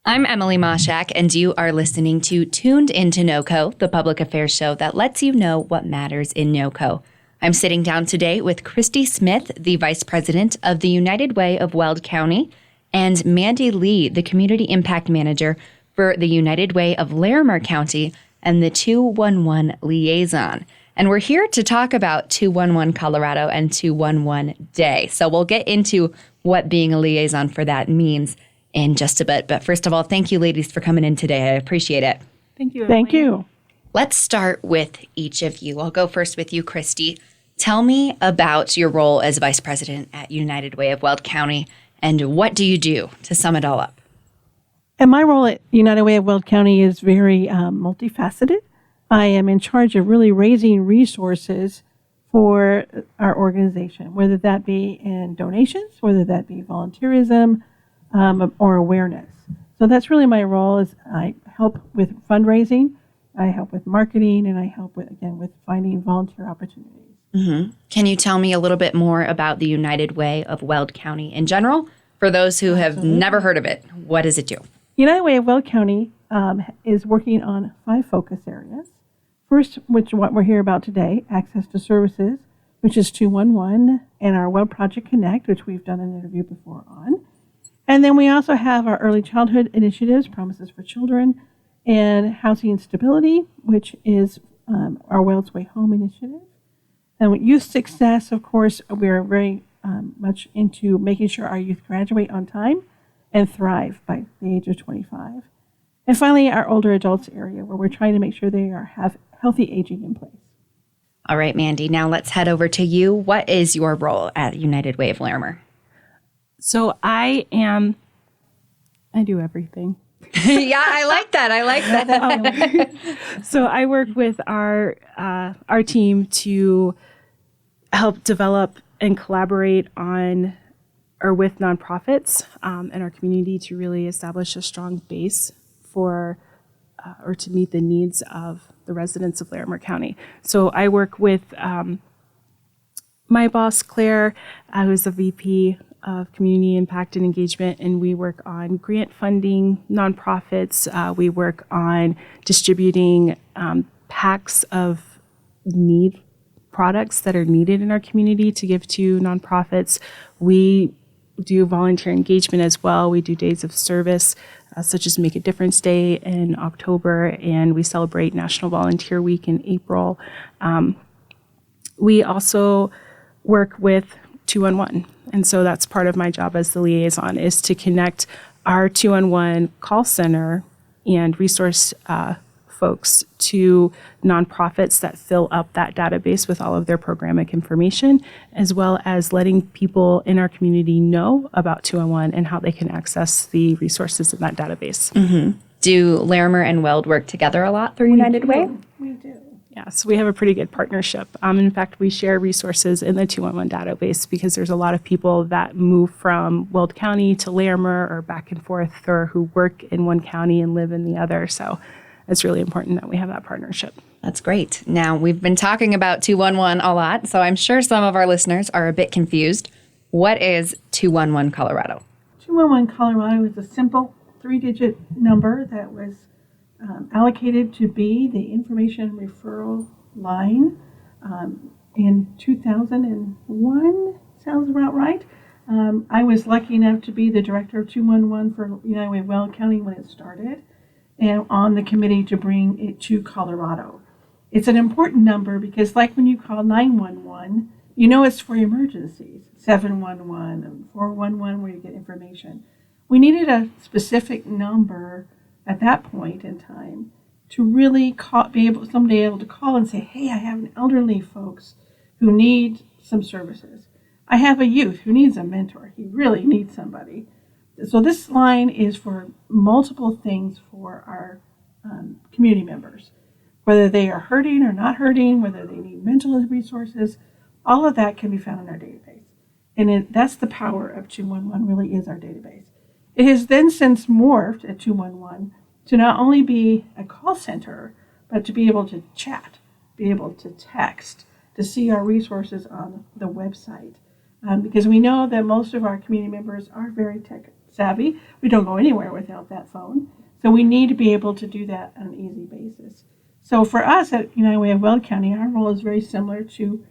I'm Emily Mashak, and you are listening to Tuned Into NoCo, the public affairs show that lets you know what matters in NoCo. I'm sitting down today with Christi Smith, the Vice President of the United Way of Weld County, and Mandy Lee, the Community Impact Manager for the United Way of Larimer County and the 211 Liaison. And we're here to talk about 211 Colorado and 211 Day. So we'll get into what being a liaison for that means in just a bit. But first of all, thank you, ladies, for coming in today. I appreciate it. Thank you, Emily. Thank you. Let's start with each of you. I'll go first with you, Christi. Tell me about your role as Vice President at United Way of Weld County, and what do you do to sum it all up? And my role at United Way of Weld County is very multifaceted. I am in charge of really raising resources for our organization, whether that be in donations, whether that be volunteerism, or awareness. So that's really my role. Is I help with fundraising, I help with marketing, and I help with finding volunteer opportunities. Mm-hmm. Can you tell me a little bit more about the United Way of Weld County in general? For those who have never heard of it, what does it do? United Way of Weld County is working on 5 focus areas. First, which what we're here about today, access to services, which is 211, and our Weld Project Connect, which we've done an interview before on. And then we also have our early childhood initiatives, Promises for Children, and Housing Stability, which is our Weld's Way Home initiative. And with youth success, of course, we are very much into making sure our youth graduate on time and thrive by the age of 25. And finally, our older adults area, where we're trying to make sure they have healthy aging in place. All right, Mandy, now let's head over to you. What is your role at United Way of Larimer? So I do everything. Yeah, I like that. So I work with our team to help develop and collaborate on or with nonprofits in our community to really establish a strong base for or to meet the needs of the residents of Larimer County. So I work with my boss, Claire, who's the VP of Community Impact and Engagement, and we work on grant funding, nonprofits. We work on distributing packs of products that are needed in our community to give to nonprofits. We do volunteer engagement as well. We do days of service, such as Make a Difference Day in October, and we celebrate National Volunteer Week in April. We also work with 211. And so that's part of my job as the liaison, is to connect our 211 call center and resource folks to nonprofits that fill up that database with all of their programmatic information, as well as letting people in our community know about 211 and how they can access the resources in that database. Mm-hmm. Do Larimer and Weld work together a lot through United Way? We do. Yes, we have a pretty good partnership. In fact, we share resources in the 211 database because there's a lot of people that move from Weld County to Larimer or back and forth, or who work in one county and live in the other. So it's really important that we have that partnership. That's great. Now, we've been talking about 211 a lot, so I'm sure some of our listeners are a bit confused. What is 211 Colorado? 211 Colorado is a simple 3-digit number that was allocated to be the information referral line in 2001. Sounds about right. I was lucky enough to be the director of 211 for United Way of Weld County when it started, and on the committee to bring it to Colorado. It's an important number because, like when you call 911, you know it's for emergencies, 711 and 411 where you get information. We needed a specific number at that point in time to really be able to call and say, hey, I have an elderly folks who need some services. I have a youth who needs a mentor. He really needs somebody. So this line is for multiple things for our community members, whether they are hurting or not hurting, whether they need mental resources, all of that can be found in our database. And that's the power of 211, really is our database. It has then since morphed at 211 to not only be a call center, but to be able to chat, be able to text, to see our resources on the website. Because we know that most of our community members are very tech savvy. We don't go anywhere without that phone. So we need to be able to do that on an easy basis. So for us at United Way of Weld County, our role is very similar to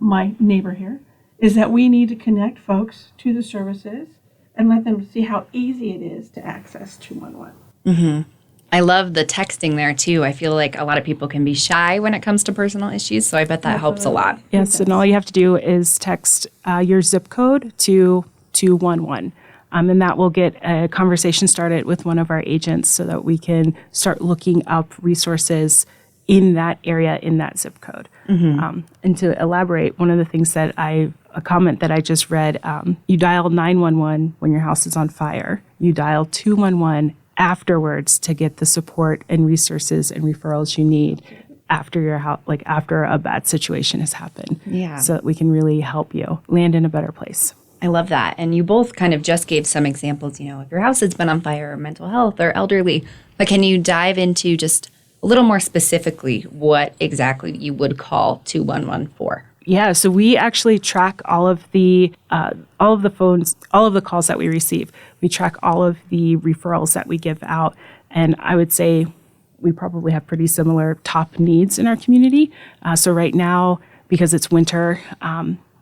my neighbor here, is that we need to connect folks to the services and let them see how easy it is to access 211. Mm-hmm. I love the texting there too. I feel like a lot of people can be shy when it comes to personal issues, so I bet that helps a lot. Yes, and all you have to do is text your zip code to 211. And that will get a conversation started with one of our agents so that we can start looking up resources in that area, in that zip code. Mm-hmm. And to elaborate, one of the things that a comment that I just read, you dial 911 when your house is on fire. You dial 211 afterwards to get the support and resources and referrals you need after your house, like after a bad situation has happened. Yeah. So that we can really help you land in a better place. I love that. And you both kind of just gave some examples, if your house has been on fire or mental health or elderly, but can you dive into just a little more specifically what exactly you would call 211 for? Yeah, so we actually track all of the phones, all of the calls that we receive. We track all of the referrals that we give out. And I would say we probably have pretty similar top needs in our community. So right now, because it's winter,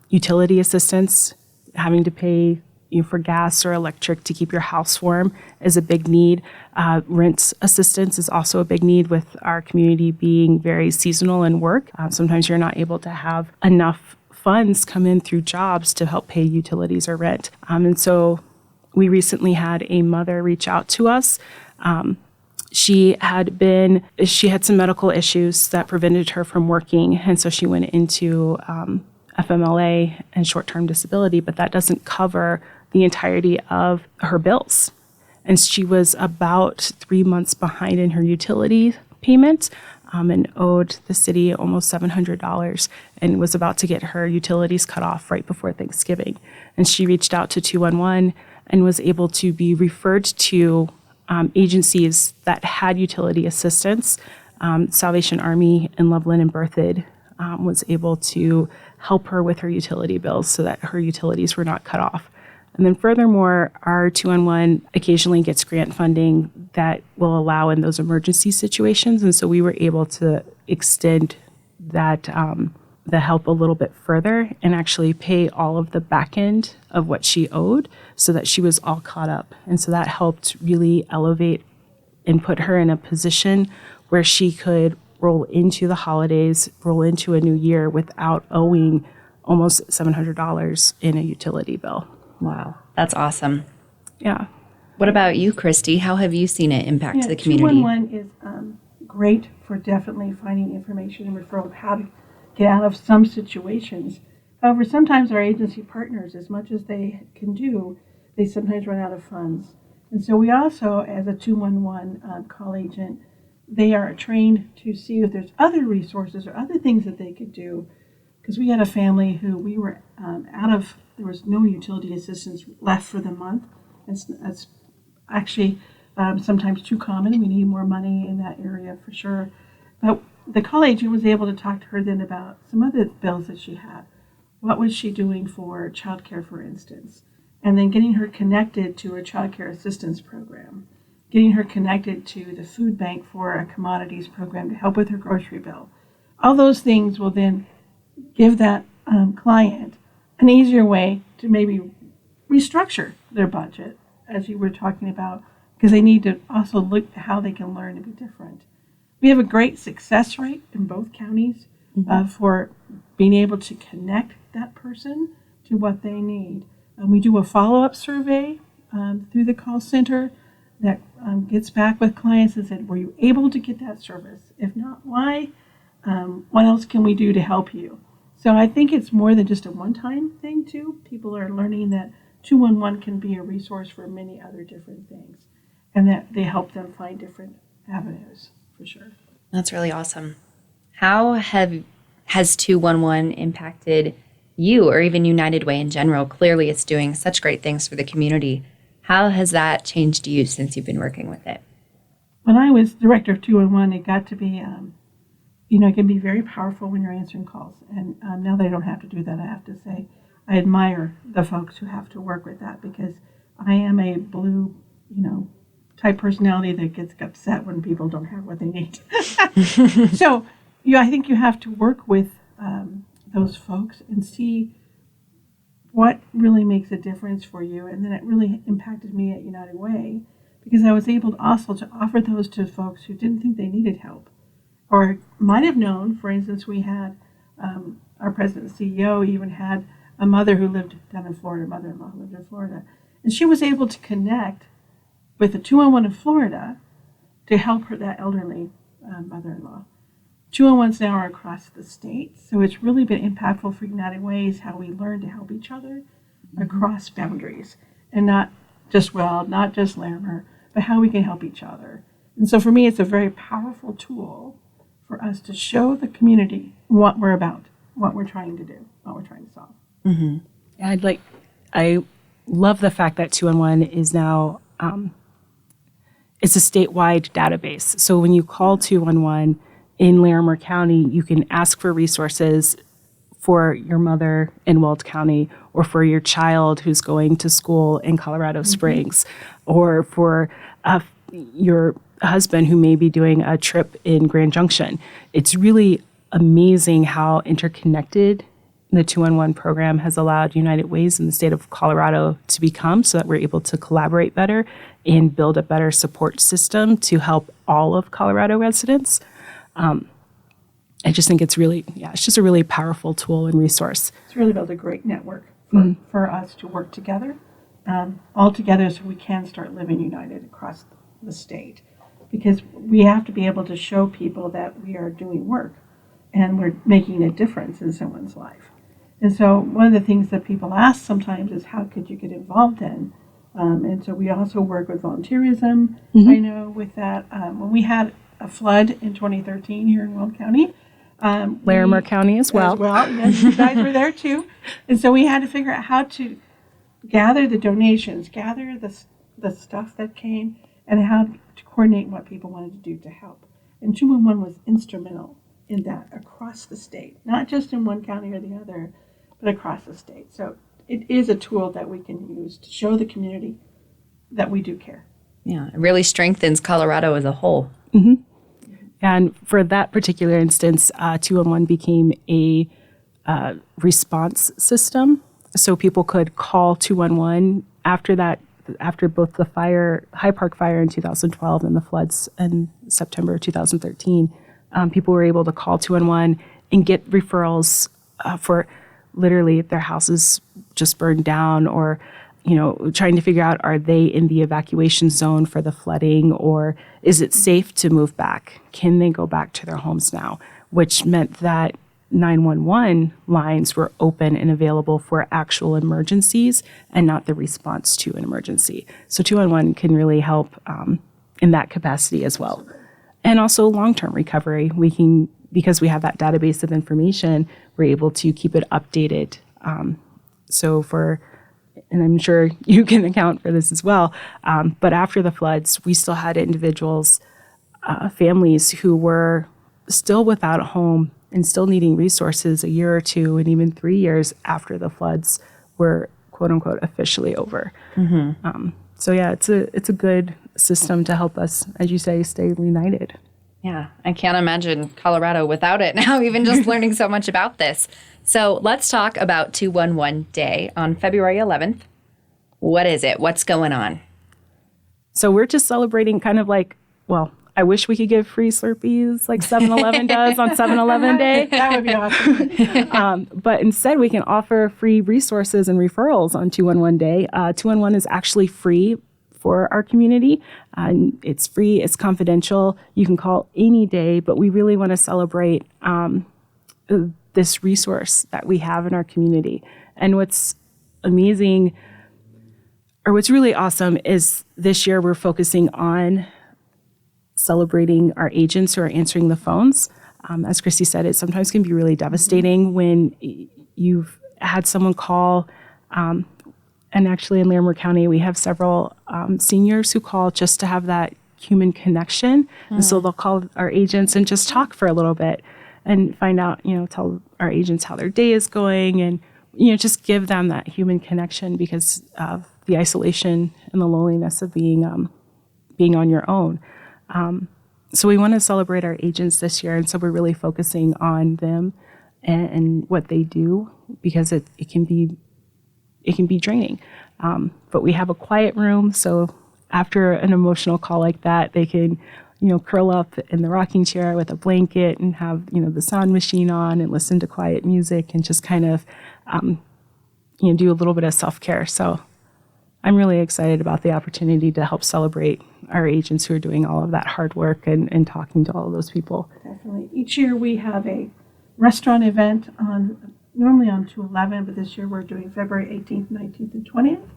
utility assistance, having to pay for gas or electric to keep your house warm is a big need. Rent assistance is also a big need with our community being very seasonal in work. Sometimes you're not able to have enough funds come in through jobs to help pay utilities or rent. And so we recently had a mother reach out to us. She had some medical issues that prevented her from working. And so she went into FMLA and short-term disability, but that doesn't cover the entirety of her bills. And she was about 3 months behind in her utility payment and owed the city almost $700 and was about to get her utilities cut off right before Thanksgiving. And she reached out to 211 and was able to be referred to agencies that had utility assistance. Salvation Army in Loveland and Berthoud was able to help her with her utility bills so that her utilities were not cut off. And then furthermore, our 211 occasionally gets grant funding that will allow in those emergency situations. And so we were able to extend that the help a little bit further and actually pay all of the back end of what she owed so that she was all caught up. And so that helped really elevate and put her in a position where she could roll into the holidays, roll into a new year without owing almost $700 in a utility bill. Wow, that's awesome. Yeah. What about you, Christy? How have you seen it impact the community? 211 is great for definitely finding information and referral of how to get out of some situations. However, sometimes our agency partners, as much as they can do, they sometimes run out of funds. And so we also, as a 211 call agent, they are trained to see if there's other resources or other things that they could do. Because we had a family who we were there was no utility assistance left for the month. It's actually sometimes too common. We need more money in that area for sure. But the call agent was able to talk to her then about some other bills that she had. What was she doing for childcare, for instance? And then getting her connected to a childcare assistance program. Getting her connected to the food bank for a commodities program to help with her grocery bill. All those things will then give that client an easier way to maybe restructure their budget, as you were talking about, because they need to also look at how they can learn to be different. We have a great success rate in both counties for being able to connect that person to what they need. We do a follow-up survey through the call center that gets back with clients and said, were you able to get that service? If not, why? What else can we do to help you? So I think it's more than just a one-time thing, too. People are learning that 211 can be a resource for many other different things, and that they help them find different avenues, for sure. That's really awesome. How has 211 impacted you or even United Way in general? Clearly, it's doing such great things for the community. How has that changed you since you've been working with it? When I was director of 211, it got to be, it can be very powerful when you're answering calls. And now that I don't have to do that, I have to say I admire the folks who have to work with that, because I am a blue, type personality that gets upset when people don't have what they need. So, I think you have to work with those folks and see what really makes a difference for you. And then it really impacted me at United Way because I was able to also to offer those to folks who didn't think they needed help or might have known. For instance, we had our president and CEO even had a mother who lived down in Florida, mother-in-law who lived in Florida. And she was able to connect with the 211 in Florida to help her, that elderly mother-in-law. 211s now are across the state, so it's really been impactful for United Ways how we learn to help each other across boundaries, and not just Larimer, but how we can help each other. And so for me, it's a very powerful tool for us to show the community what we're about, what we're trying to do, what we're trying to solve. Mm-hmm. I love the fact that 211 is now it's a statewide database. So when you call 211 in Larimer County, you can ask for resources for your mother in Weld County, or for your child who's going to school in Colorado Springs, or for your husband who may be doing a trip in Grand Junction. It's really amazing how interconnected the 211 program has allowed United Ways in the state of Colorado to become, so that we're able to collaborate better and build a better support system to help all of Colorado residents. I just think it's just a really powerful tool and resource. It's really built a great network for us to work together, all together, so we can start living united across the state. Because we have to be able to show people that we are doing work and we're making a difference in someone's life. And so one of the things that people ask sometimes is, how could you get involved in? And so we also work with volunteerism, I know, with that. When we had a flood in 2013 here in Weld County. Larimer County as well. Yes, you guys were there too. And so we had to figure out how to gather the donations, gather the stuff that came, and how to coordinate what people wanted to do to help. And 211 was instrumental in that across the state, not just in one county or the other, but across the state. So it is a tool that we can use to show the community that we do care. Yeah, it really strengthens Colorado as a whole. Mm-hmm. And for that particular instance, 211 became a response system. So people could call 211 after both the High Park fire in 2012 and the floods in September 2013. People were able to call 211 and get referrals for literally if their houses just burned down, or trying to figure out, are they in the evacuation zone for the flooding, or is it safe to move back? Can they go back to their homes now? Which meant that 911 lines were open and available for actual emergencies and not the response to an emergency. So 211 can really help in that capacity as well. And also long-term recovery. Because we have that database of information, we're able to keep it updated. And I'm sure you can account for this as well, but after the floods, we still had individuals, families who were still without a home and still needing resources a year or two and even 3 years after the floods were, quote unquote, officially over. Mm-hmm. It's a good system to help us, as you say, stay united. Yeah, I can't imagine Colorado without it now, even just learning so much about this. So let's talk about 211 Day on February 11th. What is it? What's going on? So we're just celebrating kind of like, I wish we could give free Slurpees like 7-Eleven does on 7-Eleven Day. That would be awesome. But instead, we can offer free resources and referrals on 211 Day. 211 is actually free for our community. It's free. It's confidential. You can call any day, but we really want to celebrate this resource that we have in our community. And what's amazing, or what's really awesome, is this year we're focusing on celebrating our agents who are answering the phones. As Christi said, it sometimes can be really devastating when you've had someone call. And actually in Larimer County, we have several seniors who call just to have that human connection. And so they'll call our agents and just talk for a little bit and find out, tell our agents how their day is going, and, just give them that human connection because of the isolation and the loneliness of being on your own. So we want to celebrate our agents this year, and so we're really focusing on them and what they do, because it can be draining. But we have a quiet room, so after an emotional call like that, they can, curl up in the rocking chair with a blanket and have, the sound machine on and listen to quiet music and just kind of, do a little bit of self-care. So I'm really excited about the opportunity to help celebrate our agents who are doing all of that hard work and talking to all of those people. Definitely. Each year we have a restaurant event normally on 2/11, but this year we're doing February 18th, 19th, and 20th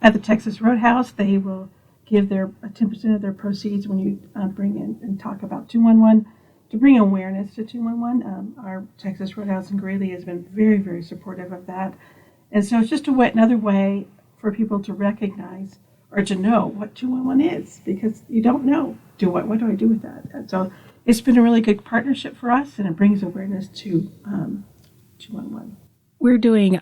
at the Texas Roadhouse. They will give their 10% of their proceeds when you bring in and talk about 211 to bring awareness to 211. Our Texas Roadhouse in Greeley has been very, very supportive of that. And so it's just another way for people to recognize or to know what 211 is, because you don't know. What do I do with that? And so it's been a really good partnership for us, and it brings awareness to 211. We're doing,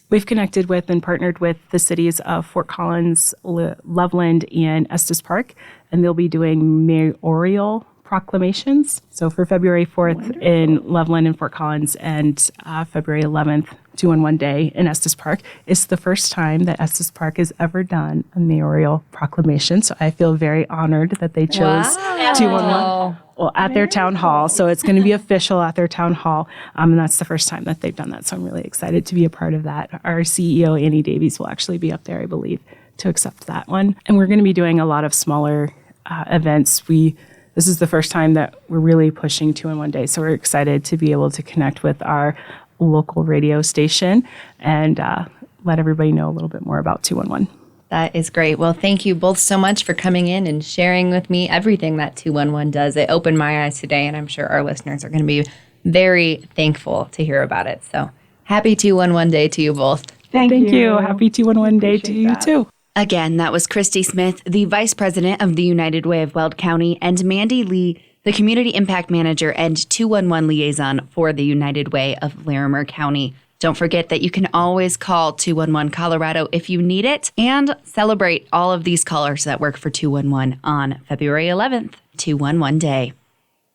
we've connected with and partnered with the cities of Fort Collins, Loveland, and Estes Park, and they'll be doing mayoral proclamations. So for February 4th Wonderful. In Loveland and Fort Collins, and February 11th, 211 Day in Estes Park. It's the first time that Estes Park has ever done a mayoral proclamation. So I feel very honored that they chose 211 at their town hall. So it's going to be official at their town hall. And that's the first time that they've done that. So I'm really excited to be a part of that. Our CEO, Annie Davies, will actually be up there, I believe, to accept that one. And we're going to be doing a lot of smaller events. This is the first time that we're really pushing 211 Day. So we're excited to be able to connect with our local radio station and let everybody know a little bit more about 211. That is great. Well, thank you both so much for coming in and sharing with me everything that 211 does. It opened my eyes today, and I'm sure our listeners are going to be very thankful to hear about it. So happy 211 Day to you both. Thank you. Happy 211 Day to you too. Again, that was Christi Smith, the Vice President of the United Way of Weld County, and Mandy Lee, the Community Impact Manager and 211 Liaison for the United Way of Larimer County. Don't forget that you can always call 211 Colorado if you need it, and celebrate all of these callers that work for 211 on February 11th, 211 Day.